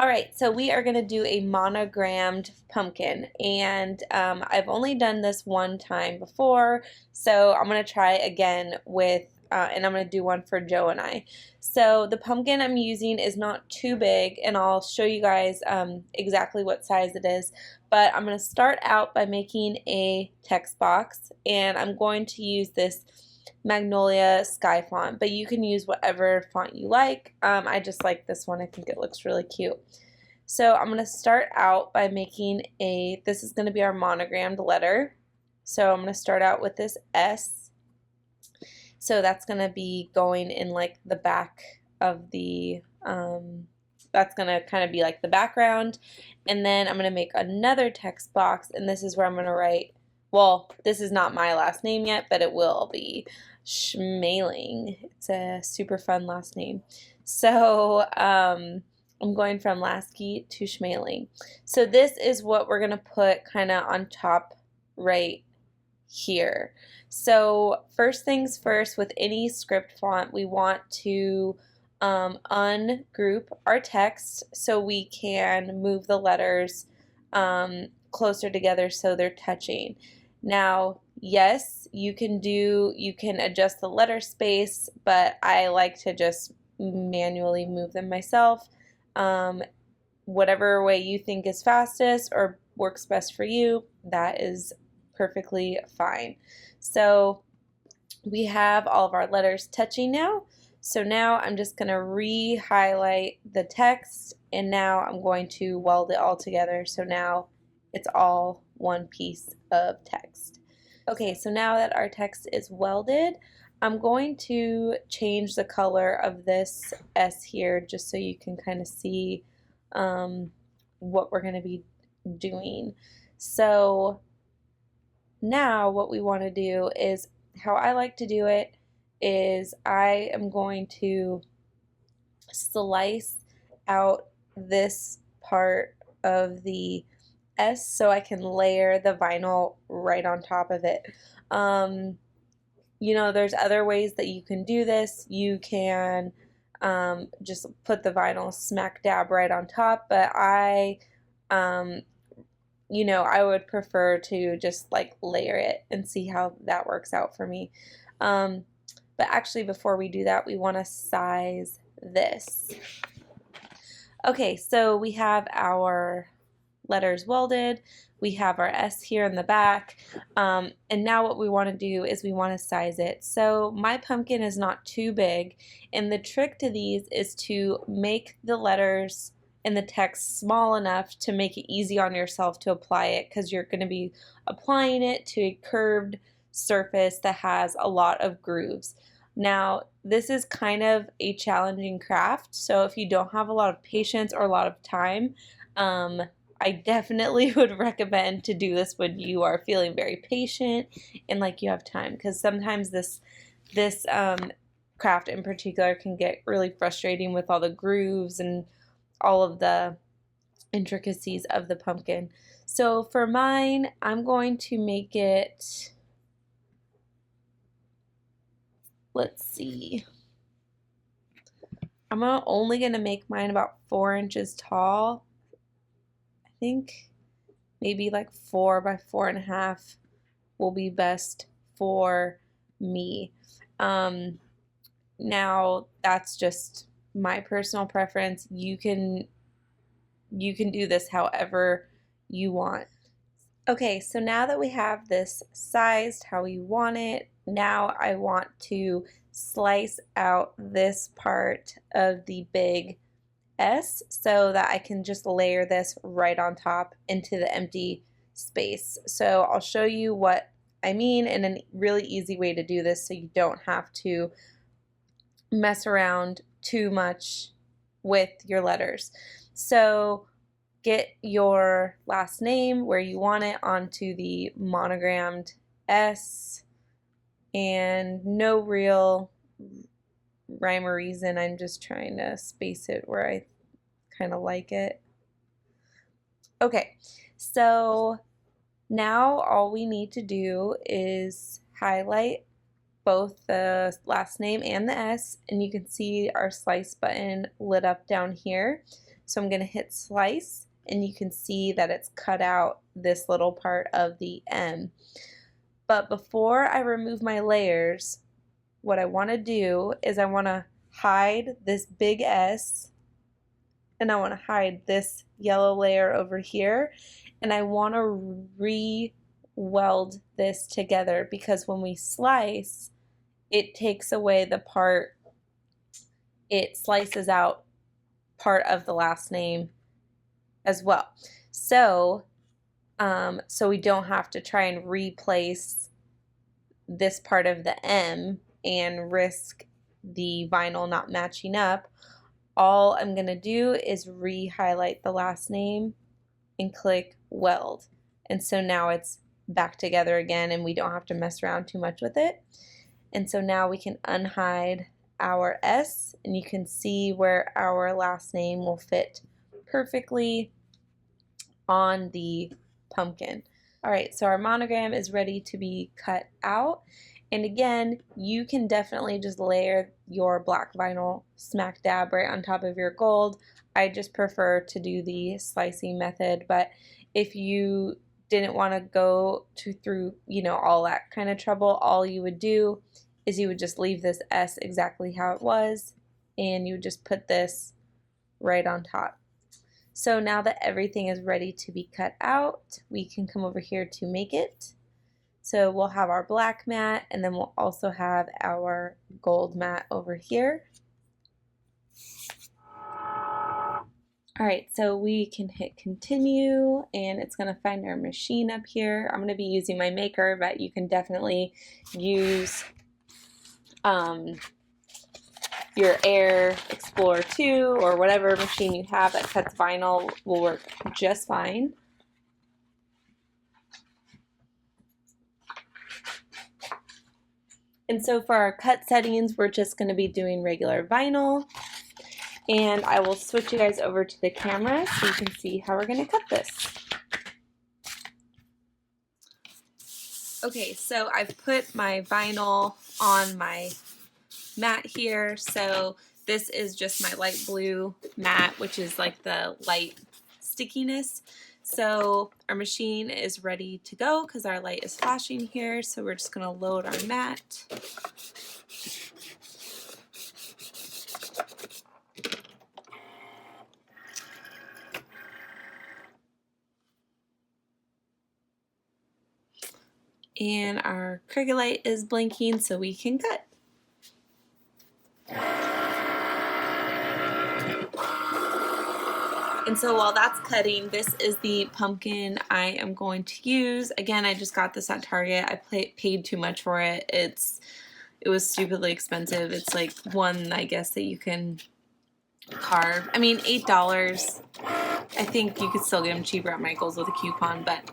Alright, so we are going to do a monogrammed pumpkin, and I've only done this one time before, so I'm going to try again with, and I'm going to do one for Joe and I. So the pumpkin I'm using is not too big, and I'll show you guys exactly what size it is, but I'm going to start out by making a text box, and I'm going to use this Magnolia Sky font, but you can use whatever font you like. I just like this one. I think it looks really cute. So I'm going to start out by making this is going to be our monogrammed letter. So I'm going to start out with this S. So that's going to be going in like the back of the, that's going to kind of be like the background. And then I'm going to make another text box, and this is where I'm going to write, well, this is not my last name yet, but it will be Schmaling. It's a super fun last name. So I'm going from Lasky to Schmaling. So this is what we're going to put kind of on top right here. So first things first, with any script font, we want to ungroup our text so we can move the letters closer together so they're touching. Now, yes, you can adjust the letter space, but I like to just manually move them myself. Whatever way you think is fastest or works best for you, that is perfectly fine. So we have all of our letters touching now. So now I'm just going to re-highlight the text, and now I'm going to weld it all together. So now it's all one piece of text. Okay, so now that our text is welded, I'm going to change the color of this S here just so you can kind of see what we're going to be doing. So now what we want to do is, how I like to do it is I am going to slice out this part of the S so I can layer the vinyl right on top of it. You know, there's other ways that you can do this. You can just put the vinyl smack dab right on top, but you know, I would prefer to just like layer it and see how that works out for me. But actually, before we do that, we want to size this. Okay, so we have our letters welded, we have our S here in the back, and now what we want to do is we want to size it. So my pumpkin is not too big, and the trick to these is to make the letters and the text small enough to make it easy on yourself to apply it, because you're going to be applying it to a curved surface that has a lot of grooves. Now, this is kind of a challenging craft, so if you don't have a lot of patience or a lot of time, I definitely would recommend to do this when you are feeling very patient and like you have time, because sometimes this craft in particular can get really frustrating with all the grooves and all of the intricacies of the pumpkin. So for mine, I'm going to make it, let's see, I'm only going to make mine about 4 inches tall. I think maybe like 4 by 4.5 will be best for me. Now that's just my personal preference. You can do this however you want. Okay, so now that we have this sized how we want it, now I want to slice out this part of the big S so that I can just layer this right on top into the empty space. So I'll show you what I mean in a really easy way to do this so you don't have to mess around too much with your letters. So get your last name where you want it onto the monogrammed S, and no real rhyme or reason, I'm just trying to space it where I kind of like it. Okay, so now all we need to do is highlight both the last name and the S, and you can see our slice button lit up down here. So I'm going to hit slice, and you can see that it's cut out this little part of the M. But before I remove my layers, what I want to do is I want to hide this big S, and I want to hide this yellow layer over here, and I want to re-weld this together, because when we slice, it takes away the part, it slices out part of the last name as well. So we don't have to try and replace this part of the M and risk the vinyl not matching up. All I'm going to do is re-highlight the last name and click weld. And so now it's back together again, and we don't have to mess around too much with it. And so now we can unhide our S, and you can see where our last name will fit perfectly on the pumpkin. All right, so our monogram is ready to be cut out. And again, you can definitely just layer your black vinyl smack dab right on top of your gold. I just prefer to do the slicing method, but if you didn't want to go through, you know, all that kind of trouble, all you would do is you would just leave this S exactly how it was, and you would just put this right on top. So now that everything is ready to be cut out, we can come over here to make it. So we'll have our black mat, and then we'll also have our gold mat over here. All right, so we can hit continue, and it's going to find our machine up here. I'm going to be using my maker, but you can definitely use your Air Explorer 2 or whatever machine you have that cuts vinyl will work just fine. And so for our cut settings, we're just going to be doing regular vinyl. And I will switch you guys over to the camera so you can see how we're going to cut this. Okay, so I've put my vinyl on my mat here. So this is just my light blue mat, which is like the light stickiness. So our machine is ready to go because our light is flashing here. So we're just going to load our mat. And our Cricut light is blinking so we can cut. And so while that's cutting, this is the pumpkin I am going to use. Again, I just got this at Target. I paid too much for it. It was stupidly expensive. It's like one, I guess, that you can carve. I mean, $8. I think you could still get them cheaper at Michael's with a coupon, but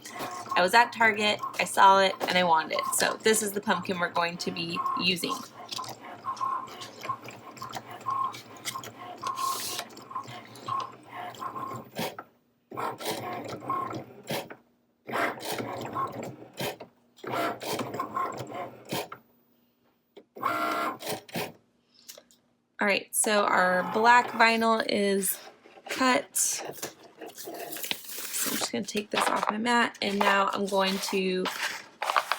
I was at Target, I saw it, and I wanted it. So this is the pumpkin we're going to be using. All right, so our black vinyl is cut. So I'm just going to take this off my mat, and now I'm going to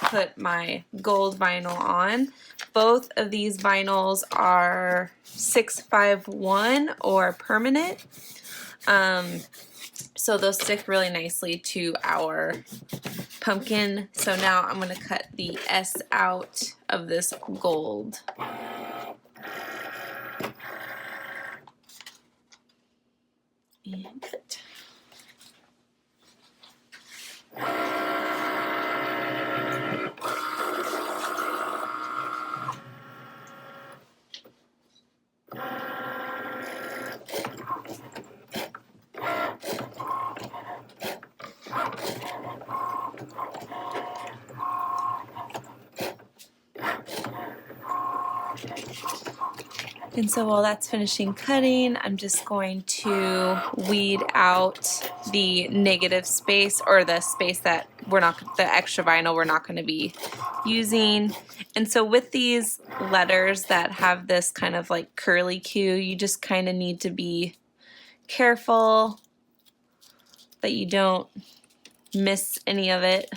put my gold vinyl on. Both of these vinyls are 651 or permanent. So they'll stick really nicely to our pumpkin. So now I'm going to cut the S out of this gold. And cut. And so while that's finishing cutting, I'm just going to weed out the negative space, or the space that the extra vinyl we're not going to be using. And so with these letters that have this kind of like curly Q, you just kind of need to be careful that you don't miss any of it.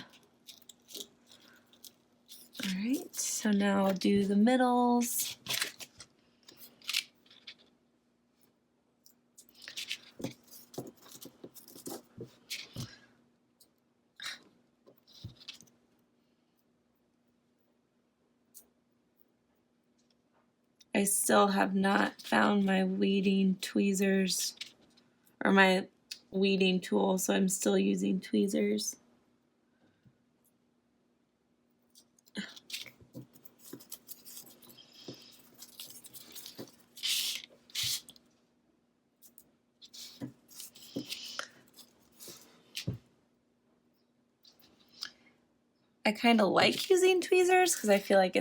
All right, so now I'll do the middles. I still have not found my weeding tweezers or my weeding tool, so I'm still using tweezers. I kind of like using tweezers because I feel like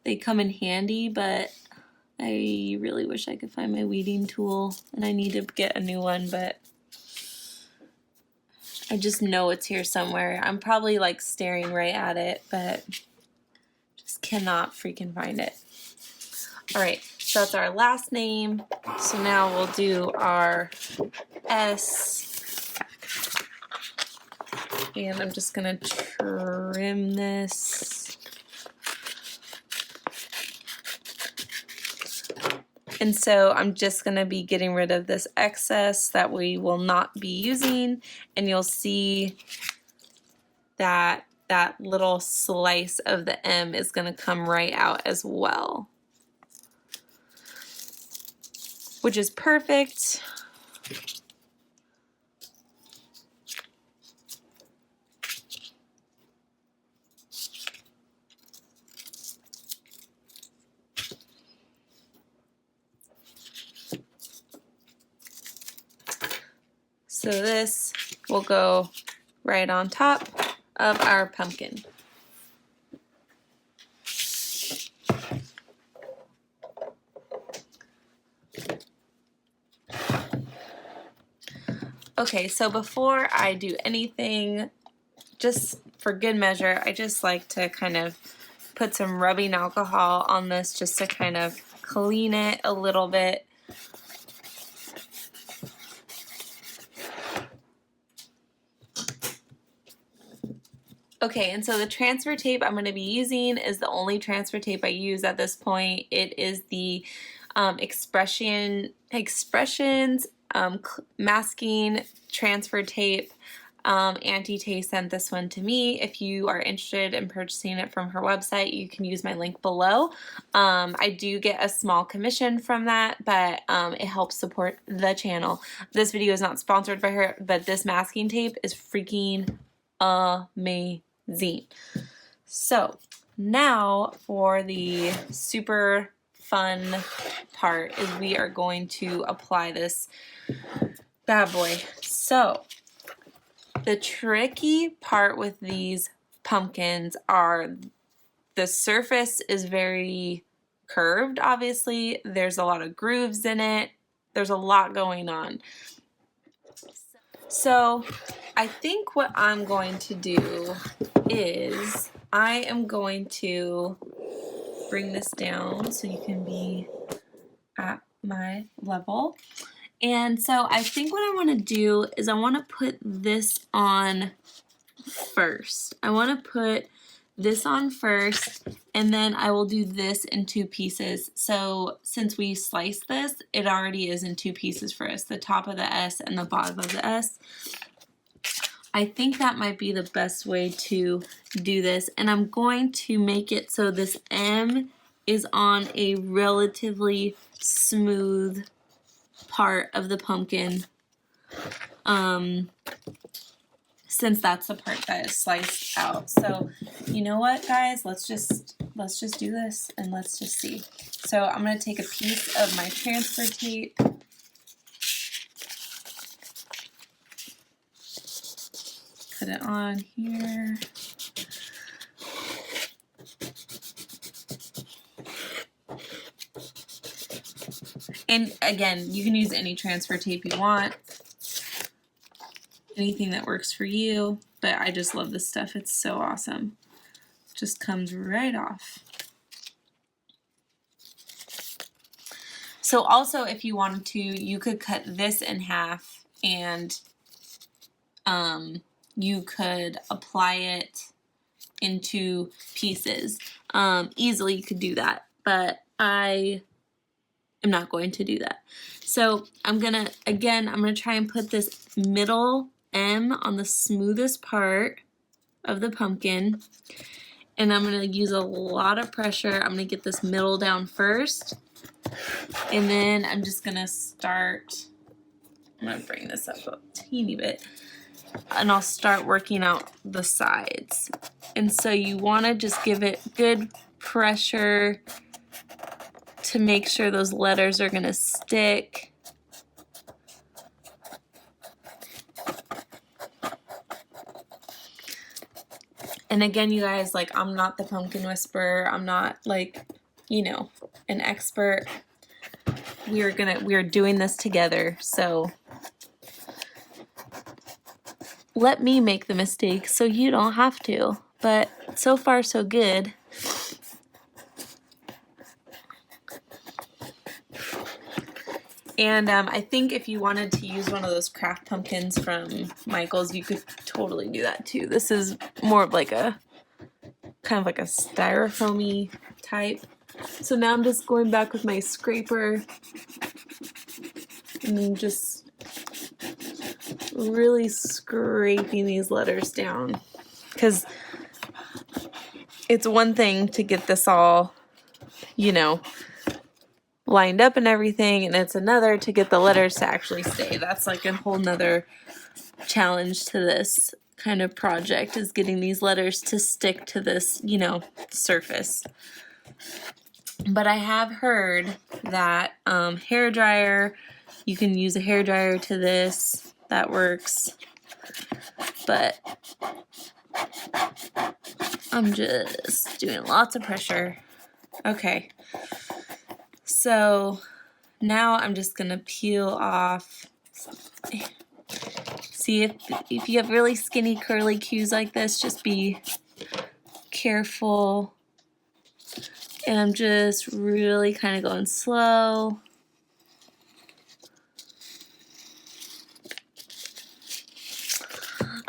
they come in handy, but I really wish I could find my weeding tool, and I need to get a new one, but I just know it's here somewhere. I'm probably like staring right at it, but just cannot freaking find it. All right, so that's our last name. So now we'll do our S. And I'm just gonna trim this. And so I'm just gonna be getting rid of this excess that we will not be using, and you'll see that that little slice of the M is gonna come right out as well, which is perfect. So this will go right on top of our pumpkin. Okay, so before I do anything, just for good measure, I just like to kind of put some rubbing alcohol on this just to kind of clean it a little bit. Okay, and so the transfer tape I'm going to be using is the only transfer tape I use at this point. It is the Expressions masking transfer tape. Auntie Tay sent this one to me. If you are interested in purchasing it from her website, you can use my link below. I do get a small commission from that, but it helps support the channel. This video is not sponsored by her, but this masking tape is freaking amazing. So now for the super fun part is we are going to apply this bad boy. So the tricky part with these pumpkins are the surface is very curved, obviously. There's a lot of grooves in it. There's a lot going on. So I think what I'm going to do is I am going to bring this down so you can be at my level. And so I think what I want to do is I want to put this on first. I want to put this on first, and then I will do this in two pieces. So since we sliced this, it already is in two pieces for us, the top of the S and the bottom of the S. I think that might be the best way to do this, and I'm going to make it so this M is on a relatively smooth part of the pumpkin, since that's the part that is sliced out. So you know what, guys, let's just do this and let's just see. So I'm going to take a piece of my transfer tape, put it on here. And again, you can use any transfer tape you want, anything that works for you, but I just love this stuff. It's so awesome. It just comes right off. So also, if you wanted to, you could cut this in half and you could apply it into pieces. Easily you could do that, but I am not going to do that. So I'm gonna try and put this middle M on the smoothest part of the pumpkin, and I'm gonna use a lot of pressure. I'm gonna get this middle down first, and then I'm just gonna start, I'm gonna bring this up a teeny bit, and I'll start working out the sides. And so you wanna just give it good pressure to make sure those letters are gonna stick. And again, you guys, like, I'm not the pumpkin whisperer. I'm not, like, you know, an expert. We are doing this together, so let me make the mistakes so you don't have to. But so far, so good. And I think if you wanted to use one of those craft pumpkins from Michael's, you could totally do that too. This is more of like a, kind of like a styrofoamy type. So now I'm just going back with my scraper and just really scraping these letters down. Because it's one thing to get this all, you know, lined up and everything, and it's another to get the letters to actually stay. That's like a whole nother challenge to this kind of project, is getting these letters to stick to this, you know, surface. But I have heard that hair dryer, you can use a hair dryer to this, that works. But I'm just doing lots of pressure. Okay. So now I'm just gonna peel off. See, if you have really skinny curly cues like this, just be careful. And I'm just really kind of going slow.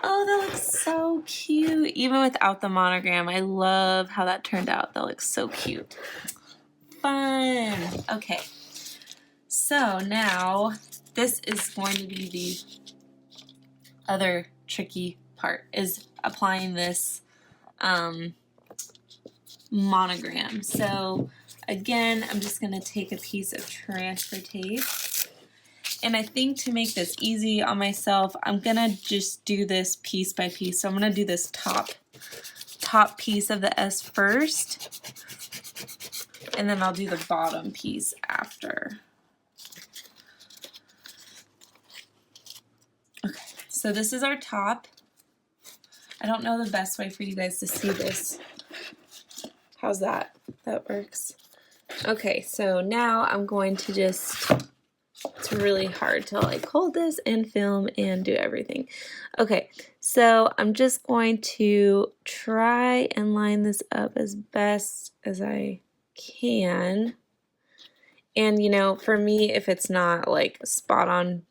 Oh, that looks so cute. Even without the monogram, I love how that turned out. That looks so cute. Fun. Okay. So now this is going to be the other tricky part, is applying this monogram. So again, I'm just going to take a piece of transfer tape. And I think to make this easy on myself, I'm going to just do this piece by piece. So I'm going to do this top piece of the S first, and then I'll do the bottom piece after. Okay, so this is our top. I don't know the best way for you guys to see this. How's that? That works. Okay, so now I'm going to just, it's really hard to like hold this and film and do everything. Okay, so I'm just going to try and line this up as best as I can. And you know, for me, if it's not like spot on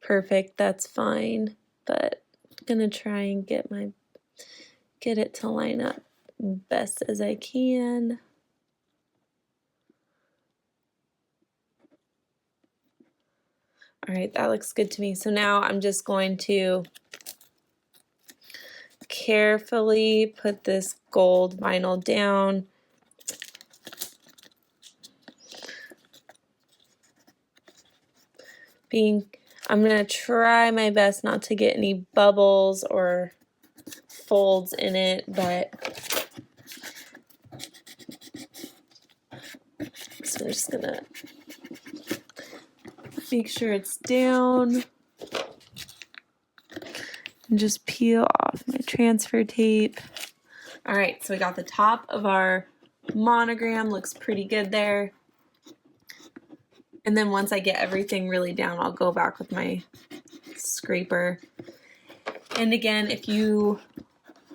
perfect, that's fine. But I'm gonna try and get it to line up best as I can. All right, that looks good to me. So now I'm just going to carefully put this gold vinyl down. I'm gonna try my best not to get any bubbles or folds in it, but so I'm just gonna make sure it's down and just peel off my transfer tape. All right, so we got the top of our monogram, looks pretty good there. And then once I get everything really down, I'll go back with my scraper. And again, if you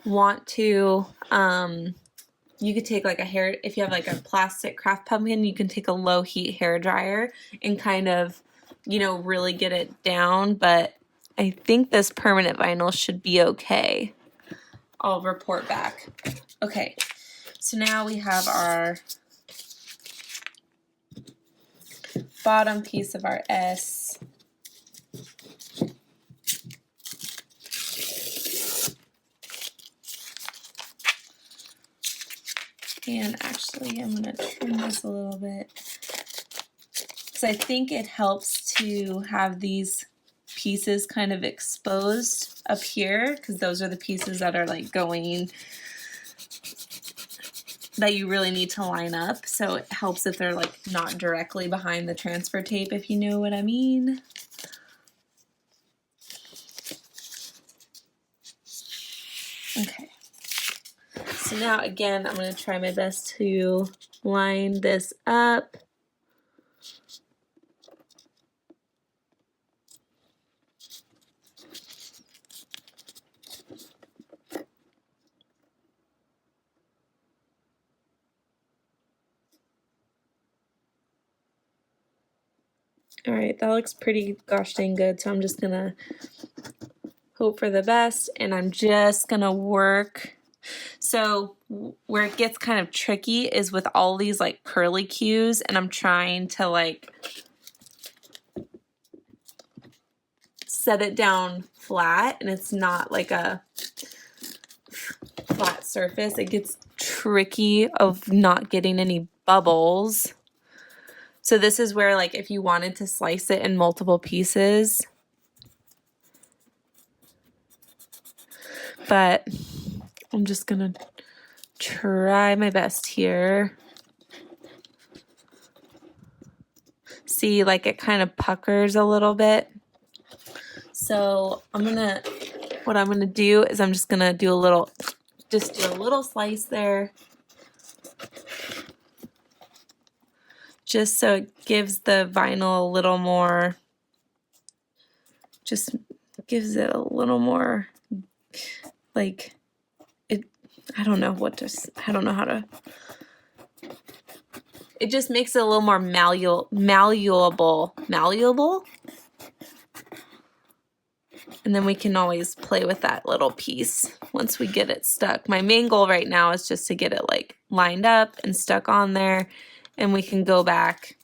want to you could take like a hair, if you have like a plastic craft pumpkin, you can take a low heat hair dryer and kind of, you know, really get it down. But I think this permanent vinyl should be okay. I'll report back. Okay, so now we have our bottom piece of our S. And actually, I'm going to trim this a little bit because I think it helps to have these pieces kind of exposed up here, because those are the pieces that are like going, that you really need to line up. So it helps if they're like not directly behind the transfer tape, if you know what I mean. Okay. So now again, I'm going to try my best to line this up. All right, that looks pretty gosh dang good. So I'm just going to hope for the best, and I'm just going to work. So where it gets kind of tricky is with all these like curly cues, and I'm trying to like set it down flat, and it's not like a flat surface. It gets tricky of not getting any bubbles. So this is where, like, if you wanted to slice it in multiple pieces, but I'm just gonna try my best here. See, like it kind of puckers a little bit. So what I'm gonna do is I'm just gonna do a little slice there, just so it gives the vinyl a little more, just gives it a little more, like, it, I don't know how to, it just makes it a little more malleable. And then we can always play with that little piece once we get it stuck. My main goal right now is just to get it like lined up and stuck on there, and we can go back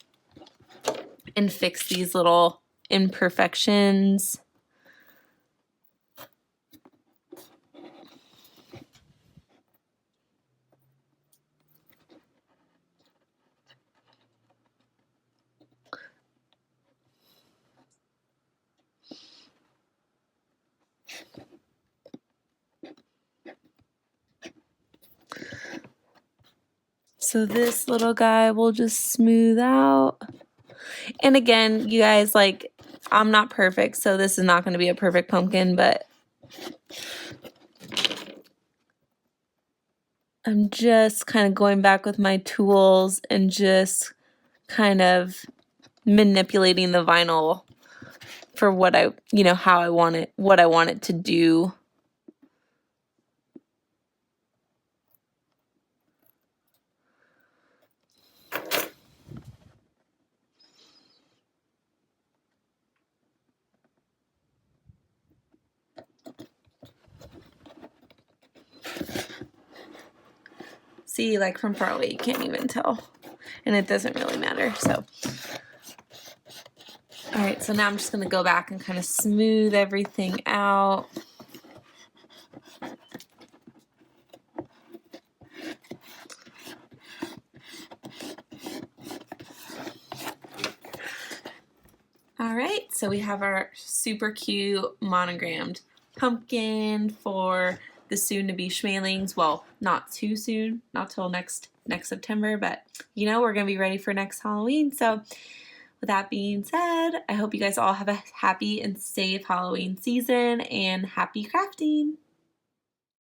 and fix these little imperfections. So this little guy will just smooth out. And again, you guys, like, I'm not perfect, so this is not going to be a perfect pumpkin, but I'm just kind of going back with my tools and just kind of manipulating the vinyl for what how I want it, what I want it to do. See, like from far away, you can't even tell, and it doesn't really matter. So, all right, so now I'm just gonna go back and kind of smooth everything out. All right, so we have our super cute monogrammed pumpkin for the soon-to-be schmalings. Well, not too soon, not till next September, but we're gonna be ready for next Halloween. So with that being said, I hope you guys all have a happy and safe Halloween season, and happy crafting.